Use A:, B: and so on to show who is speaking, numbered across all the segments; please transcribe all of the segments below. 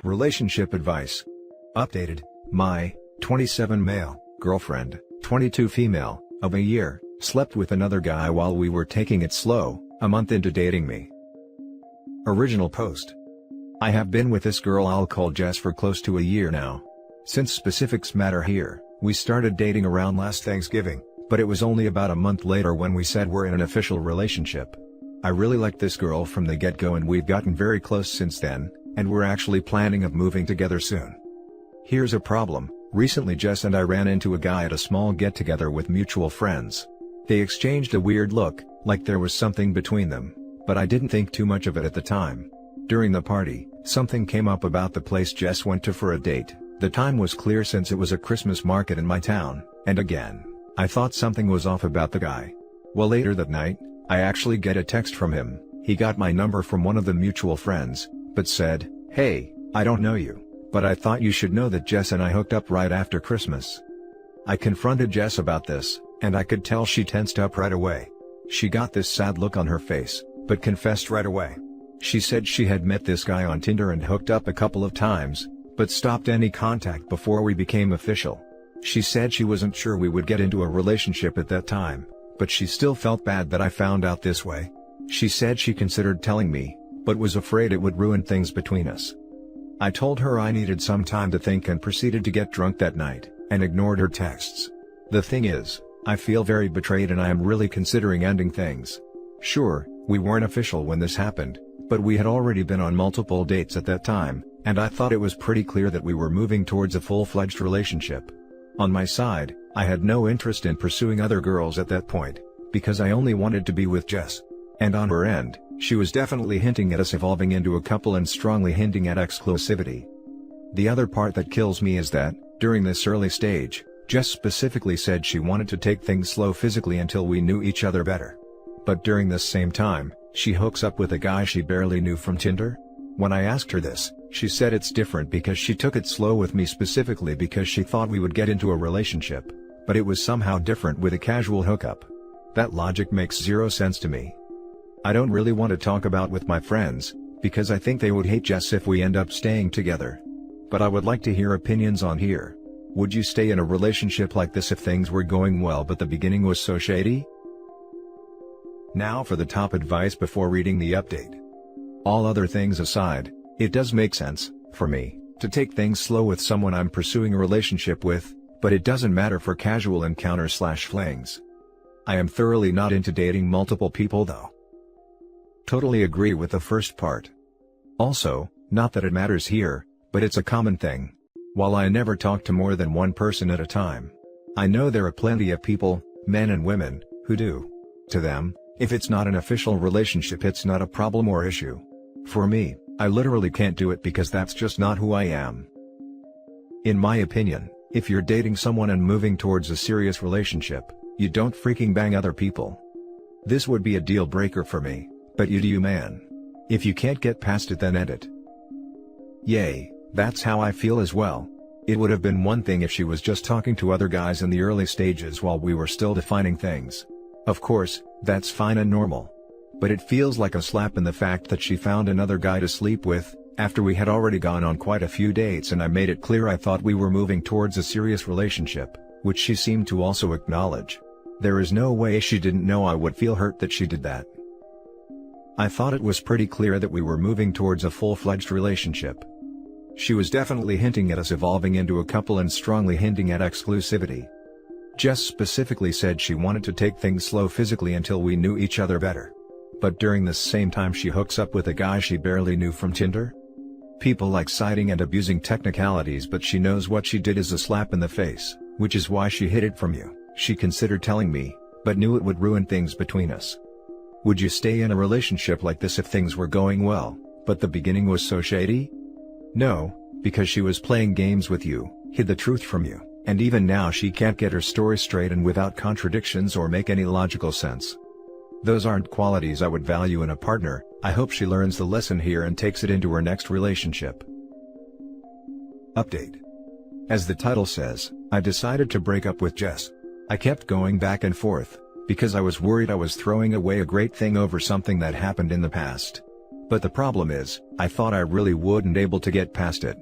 A: Relationship advice. Updated. My 27 male girlfriend, 22 female, of a year, slept with another guy while we were taking it slow, a month into dating me. Original post. I have been with this girl I'll call Jess for close to a year now. Since specifics matter here, we started dating around last Thanksgiving, but it was only about a month later when we said we're in an official relationship. I really liked this girl from the get-go and we've gotten very close since then, and we're actually planning of moving together soon. Here's a problem. Recently Jess and I ran into a guy at a small get-together with mutual friends. They exchanged a weird look, like there was something between them, but I didn't think too much of it at the time. During the party, something came up about the place Jess went to for a date. The time was clear since it was a Christmas market in my town, and again, I thought something was off about the guy. Well, later that night, I actually get a text from him. He got my number from one of the mutual friends, but said, "Hey, I don't know you, but I thought you should know that Jess and I hooked up right after Christmas." I confronted Jess about this, and I could tell she tensed up right away. She got this sad look on her face, but confessed right away. She said she had met this guy on Tinder and hooked up a couple of times, but stopped any contact before we became official. She said she wasn't sure we would get into a relationship at that time, but she still felt bad that I found out this way. She said she considered telling me, but was afraid it would ruin things between us. I told her I needed some time to think and proceeded to get drunk that night, and ignored her texts. The thing is, I feel very betrayed and I am really considering ending things. Sure, we weren't official when this happened, but we had already been on multiple dates at that time, and I thought it was pretty clear that we were moving towards a full-fledged relationship. On my side, I had no interest in pursuing other girls at that point, because I only wanted to be with Jess. And on her end, she was definitely hinting at us evolving into a couple and strongly hinting at exclusivity. The other part that kills me is that, during this early stage, Jess specifically said she wanted to take things slow physically until we knew each other better. But during this same time, she hooks up with a guy she barely knew from Tinder? When I asked her this, she said it's different because she took it slow with me specifically because she thought we would get into a relationship, but it was somehow different with a casual hookup. That logic makes zero sense to me. I don't really want to talk about with my friends, because I think they would hate Jess if we end up staying together. But I would like to hear opinions on here. Would you stay in a relationship like this if things were going well but the beginning was so shady? Now for the top advice before reading the update. All other things aside, it does make sense, for me, to take things slow with someone I'm pursuing a relationship with, but it doesn't matter for casual encounters/flings. I am thoroughly not into dating multiple people though. Totally agree with the first part. Also, not that it matters here, but it's a common thing. While I never talk to more than one person at a time, I know there are plenty of people, men and women, who do. To them, if it's not an official relationship it's not a problem or issue. For me, I literally can't do it because that's just not who I am. In my opinion, if you're dating someone and moving towards a serious relationship, you don't freaking bang other people. This would be a deal breaker for me, but you do you, man. If you can't get past it then end it. Yay, that's how I feel as well. It would have been one thing if she was just talking to other guys in the early stages while we were still defining things. Of course, that's fine and normal. But it feels like a slap in the fact that she found another guy to sleep with, after we had already gone on quite a few dates and I made it clear I thought we were moving towards a serious relationship, which she seemed to also acknowledge. There is no way she didn't know I would feel hurt that she did that. I thought it was pretty clear that we were moving towards a full-fledged relationship. She was definitely hinting at us evolving into a couple and strongly hinting at exclusivity. Jess specifically said she wanted to take things slow physically until we knew each other better. But during this same time she hooks up with a guy she barely knew from Tinder? People like citing and abusing technicalities, but she knows what she did is a slap in the face, which is why she hid it from you. She considered telling me, but knew it would ruin things between us. Would you stay in a relationship like this if things were going well, but the beginning was so shady? No, because she was playing games with you, hid the truth from you, and even now she can't get her story straight and without contradictions or make any logical sense. Those aren't qualities I would value in a partner. I hope she learns the lesson here and takes it into her next relationship. Update. As the title says, I decided to break up with Jess. I kept going back and forth, because I was worried I was throwing away a great thing over something that happened in the past. But the problem is, I thought I really wouldn't able to get past it.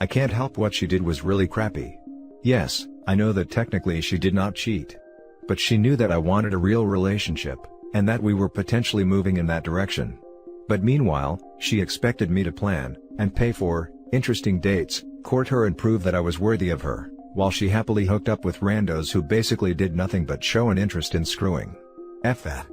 A: I can't help what she did was really crappy. Yes, I know that technically she did not cheat. But she knew that I wanted a real relationship, and that we were potentially moving in that direction. But meanwhile, she expected me to plan, and pay for, interesting dates, court her and prove that I was worthy of her, while she happily hooked up with randos who basically did nothing but show an interest in screwing. F that.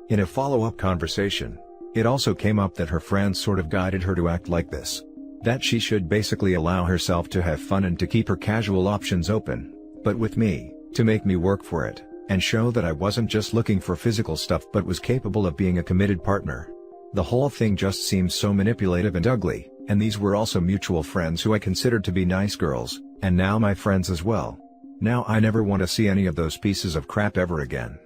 A: In a follow-up conversation, it also came up that her friends sort of guided her to act like this. That she should basically allow herself to have fun and to keep her casual options open, but with me, to make me work for it, and show that I wasn't just looking for physical stuff but was capable of being a committed partner. The whole thing just seems so manipulative and ugly, and these were also mutual friends who I considered to be nice girls, and now my friends as well. Now I never want to see any of those pieces of crap ever again.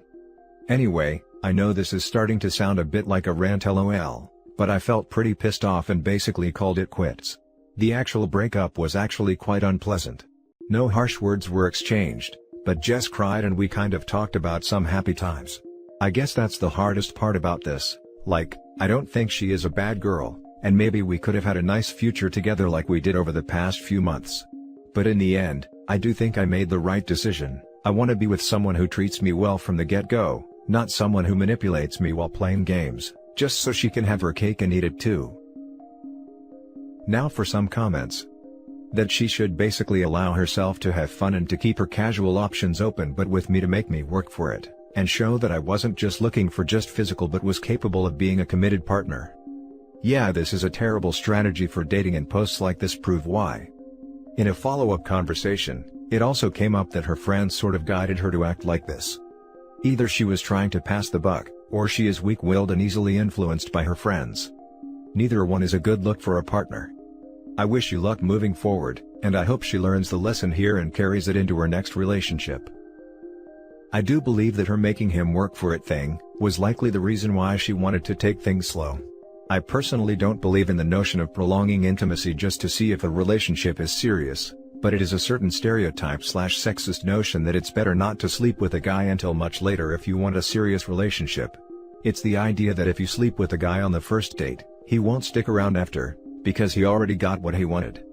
A: Anyway, I know this is starting to sound a bit like a rant lol, but I felt pretty pissed off and basically called it quits. The actual breakup was actually quite unpleasant. No harsh words were exchanged, but Jess cried and we kind of talked about some happy times. I guess that's the hardest part about this, like, I don't think she is a bad girl, and maybe we could have had a nice future together like we did over the past few months. But in the end, I do think I made the right decision. I want to be with someone who treats me well from the get-go, not someone who manipulates me while playing games, just so she can have her cake and eat it too. Now for some comments. That she should basically allow herself to have fun and to keep her casual options open but with me to make me work for it, and show that I wasn't just looking for just physical but was capable of being a committed partner. Yeah, this is a terrible strategy for dating, and posts like this prove why. In a follow-up conversation, it also came up that her friends sort of guided her to act like this. Either she was trying to pass the buck, or she is weak-willed and easily influenced by her friends. Neither one is a good look for a partner. I wish you luck moving forward, and I hope she learns the lesson here and carries it into her next relationship. I do believe that her making him work for it thing was likely the reason why she wanted to take things slow. I personally don't believe in the notion of prolonging intimacy just to see if a relationship is serious, but it is a certain stereotype/sexist notion that it's better not to sleep with a guy until much later if you want a serious relationship. It's the idea that if you sleep with a guy on the first date, he won't stick around after, because he already got what he wanted.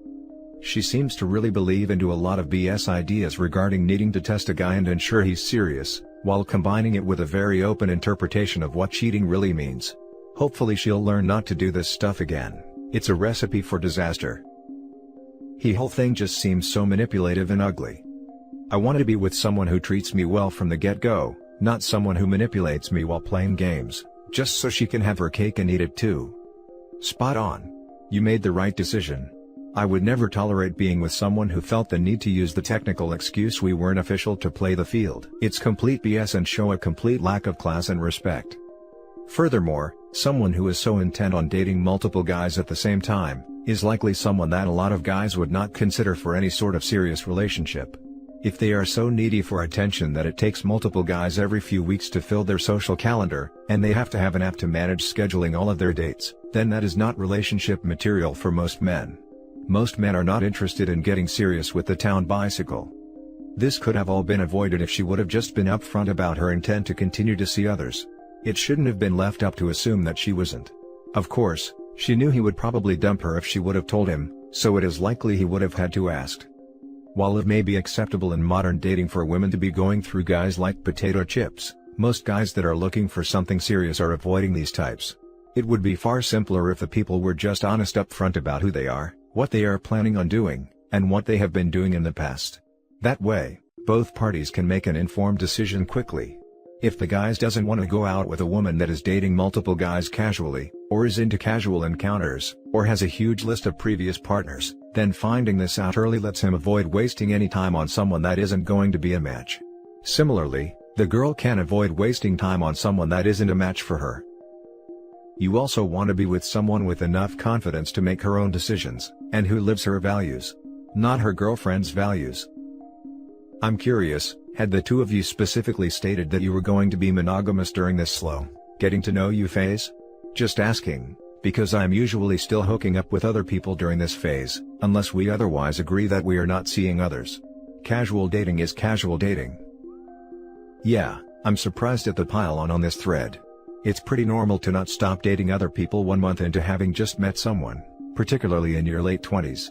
A: She seems to really believe into a lot of BS ideas regarding needing to test a guy and ensure he's serious, while combining it with a very open interpretation of what cheating really means. Hopefully she'll learn not to do this stuff again. It's a recipe for disaster. The whole thing just seems so manipulative and ugly. I want to be with someone who treats me well from the get-go, not someone who manipulates me while playing games, just so she can have her cake and eat it too. Spot on. You made the right decision. I would never tolerate being with someone who felt the need to use the technical excuse we weren't official to play the field. It's complete BS and show a complete lack of class and respect. Furthermore, someone who is so intent on dating multiple guys at the same time, is likely someone that a lot of guys would not consider for any sort of serious relationship. If they are so needy for attention that it takes multiple guys every few weeks to fill their social calendar, and they have to have an app to manage scheduling all of their dates, then that is not relationship material for most men. Most men are not interested in getting serious with the town bicycle. This could have all been avoided if she would have just been upfront about her intent to continue to see others. It shouldn't have been left up to assume that she wasn't. Of course, she knew he would probably dump her if she would have told him, so it is likely he would have had to ask. While it may be acceptable in modern dating for women to be going through guys like potato chips, most guys that are looking for something serious are avoiding these types. It would be far simpler if the people were just honest up front about who they are, what they are planning on doing, and what they have been doing in the past. That way, both parties can make an informed decision quickly. If the guy doesn't want to go out with a woman that is dating multiple guys casually, or is into casual encounters, or has a huge list of previous partners, then finding this out early lets him avoid wasting any time on someone that isn't going to be a match. Similarly, the girl can avoid wasting time on someone that isn't a match for her. You also want to be with someone with enough confidence to make her own decisions, and who lives her values, not her girlfriend's values. I'm curious, had the two of you specifically stated that you were going to be monogamous during this slow, getting to know you phase? Just asking, because I'm usually still hooking up with other people during this phase, unless we otherwise agree that we are not seeing others. Casual dating is casual dating. Yeah, I'm surprised at the pile on this thread. It's pretty normal to not stop dating other people 1 month into having just met someone, particularly in your late 20s.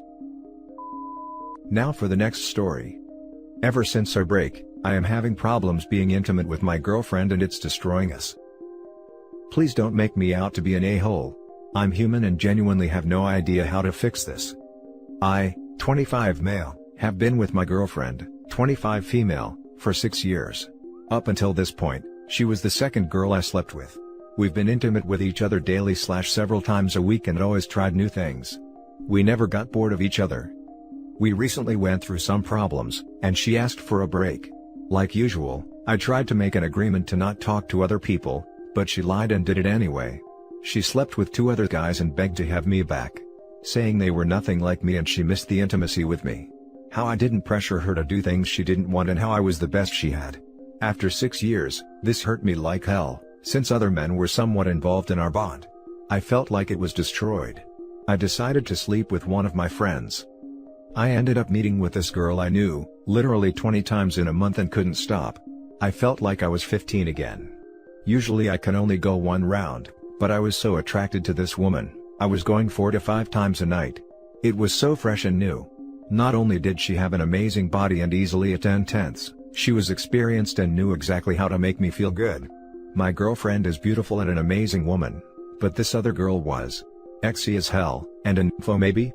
A: Now for the next story. Ever since our break, I am having problems being intimate with my girlfriend and it's destroying us. Please don't make me out to be an a-hole. I'm human and genuinely have no idea how to fix this. I, 25 male, have been with my girlfriend, 25 female, for 6 years. Up until this point, she was the second girl I slept with. We've been intimate with each other daily / several times a week and always tried new things. We never got bored of each other. We recently went through some problems, and she asked for a break. Like usual, I tried to make an agreement to not talk to other people, but she lied and did it anyway. She slept with 2 other guys and begged to have me back, saying they were nothing like me and she missed the intimacy with me. How I didn't pressure her to do things she didn't want and how I was the best she had. After 6 years, this hurt me like hell, since other men were somewhat involved in our bond. I felt like it was destroyed. I decided to sleep with one of my friends. I ended up meeting with this girl I knew, literally 20 times in a month and couldn't stop. I felt like I was 15 again. Usually I can only go 1 round, but I was so attracted to this woman, I was going 4 to 5 times a night. It was so fresh and new. Not only did she have an amazing body and easily attend tents, she was experienced and knew exactly how to make me feel good. My girlfriend is beautiful and an amazing woman, but this other girl was sexy as hell, and an info maybe?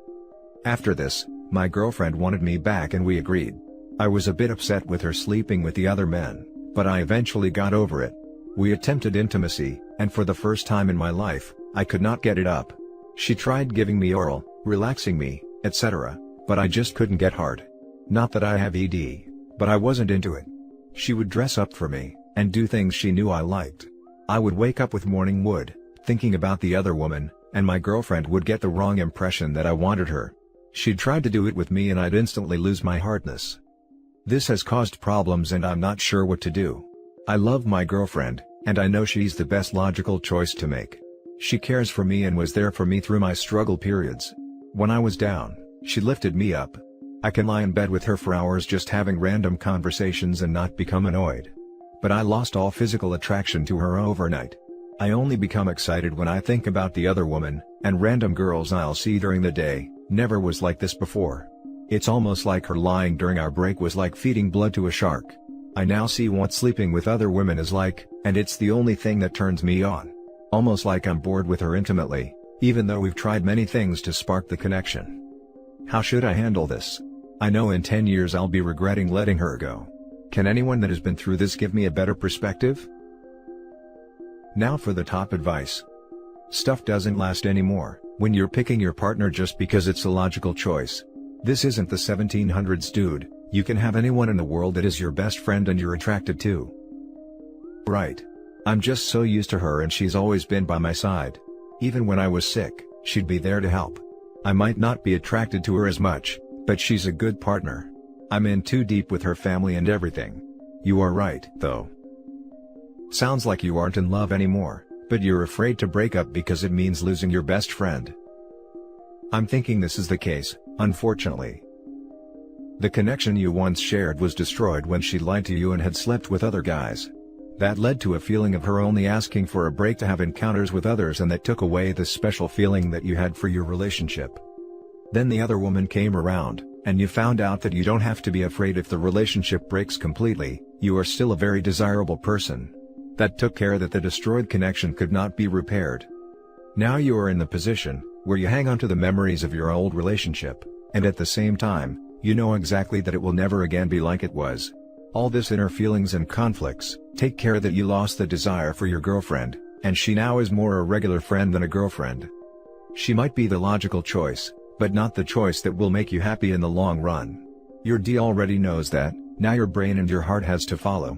A: After this, my girlfriend wanted me back and we agreed. I was a bit upset with her sleeping with the other men, but I eventually got over it. We attempted intimacy, and for the first time in my life, I could not get it up. She tried giving me oral, relaxing me, etc., but I just couldn't get hard. Not that I have ED, but I wasn't into it. She would dress up for me, and do things she knew I liked. I would wake up with morning wood, thinking about the other woman, and my girlfriend would get the wrong impression that I wanted her. She'd try to do it with me and I'd instantly lose my hardness. This has caused problems and I'm not sure what to do. I love my girlfriend, and I know she's the best logical choice to make. She cares for me and was there for me through my struggle periods. When I was down, she lifted me up. I can lie in bed with her for hours just having random conversations and not become annoyed. But I lost all physical attraction to her overnight. I only become excited when I think about the other woman, and random girls I'll see during the day. Never was like this before. It's almost like her lying during our break was like feeding blood to a shark. I now see what sleeping with other women is like, and it's the only thing that turns me on. Almost like I'm bored with her intimately, even though we've tried many things to spark the connection. How should I handle this? I know in 10 years I'll be regretting letting her go. Can anyone that has been through this give me a better perspective? Now for the top advice. Stuff doesn't last anymore when you're picking your partner just because it's a logical choice. This isn't the 1700s, dude. You can have anyone in the world that is your best friend and you're attracted to. Right. I'm just so used to her and she's always been by my side. Even when I was sick, she'd be there to help. I might not be attracted to her as much, but she's a good partner. I'm in too deep with her family and everything. You are right, though. Sounds like you aren't in love anymore, but you're afraid to break up because it means losing your best friend. I'm thinking this is the case, unfortunately. The connection you once shared was destroyed when she lied to you and had slept with other guys. That led to a feeling of her only asking for a break to have encounters with others, and that took away the special feeling that you had for your relationship. Then the other woman came around, and you found out that you don't have to be afraid if the relationship breaks completely. You are still a very desirable person. That took care that the destroyed connection could not be repaired. Now you are in the position where you hang on to the memories of your old relationship, and at the same time, you know exactly that it will never again be like it was. All this inner feelings and conflicts, take care that you lost the desire for your girlfriend, and she now is more a regular friend than a girlfriend. She might be the logical choice, but not the choice that will make you happy in the long run. Your D already knows that, now your brain and your heart has to follow.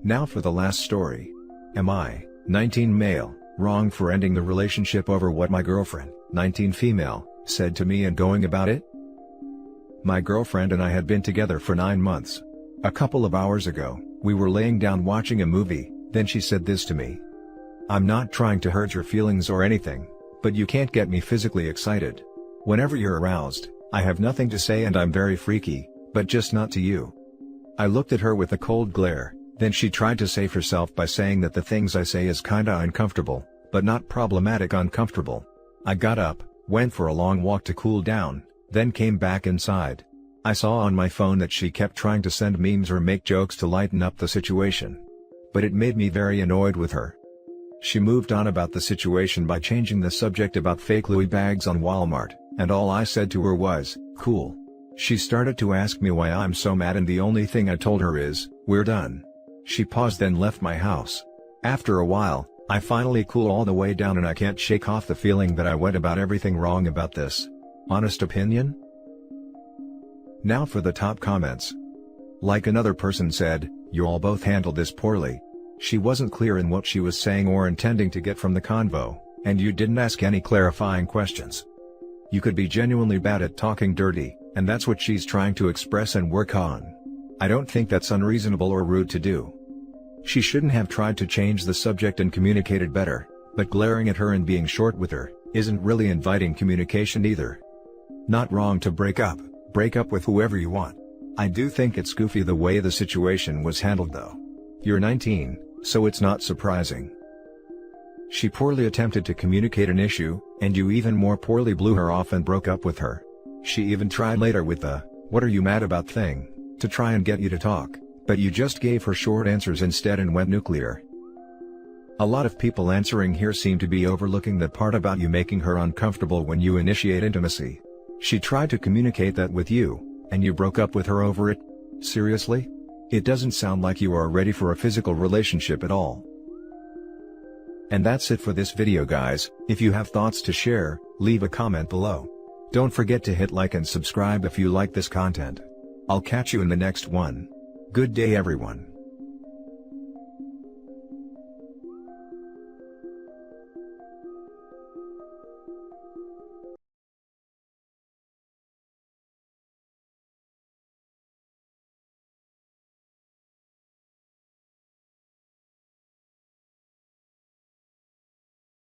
A: Now for the last story. Am I, 19 male, wrong for ending the relationship over what my girlfriend, 19 female, said to me and going about it? My girlfriend and I had been together for 9 months. A couple of hours ago, we were laying down watching a movie, then she said this to me. I'm not trying to hurt your feelings or anything, but you can't get me physically excited. Whenever you're aroused, I have nothing to say and I'm very freaky, but just not to you. I looked at her with a cold glare, Then she tried to save herself by saying that the things I say is kinda uncomfortable, but not problematic uncomfortable. I got up, went for a long walk to cool down, then came back inside. I saw on my phone that she kept trying to send memes or make jokes to lighten up the situation. But it made me very annoyed with her. She moved on about the situation by changing the subject about fake Louis bags on Walmart, and all I said to her was, "Cool." She started to ask me why I'm so mad, and the only thing I told her is, "We're done." She paused, then left my house. After a while, I finally cooled all the way down, and I can't shake off the feeling that I went about everything wrong about this. Honest opinion? Now for the top comments. Like another person said, "You all both handled this poorly. She wasn't clear in what she was saying or intending to get from the convo, and you didn't ask any clarifying questions. You could be genuinely bad at talking dirty, and that's what she's trying to express and work on. I don't think that's unreasonable or rude to do. She shouldn't have tried to change the subject and communicated better, but glaring at her and being short with her isn't really inviting communication either. Not wrong to break up with whoever you want. I do think it's goofy the way the situation was handled though. You're 19, so it's not surprising. She poorly attempted to communicate an issue, and you even more poorly blew her off and broke up with her. She even tried later with the, "What are you mad about" thing, to try and get you to talk, but you just gave her short answers instead and went nuclear. A lot of people answering here seem to be overlooking the part about you making her uncomfortable when you initiate intimacy. She tried to communicate that with you, and you broke up with her over it? Seriously? It doesn't sound like you are ready for a physical relationship at all. And that's it for this video, guys. If you have thoughts to share, leave a comment below. Don't forget to hit like and subscribe if you like this content. I'll catch you in the next one. Good day everyone.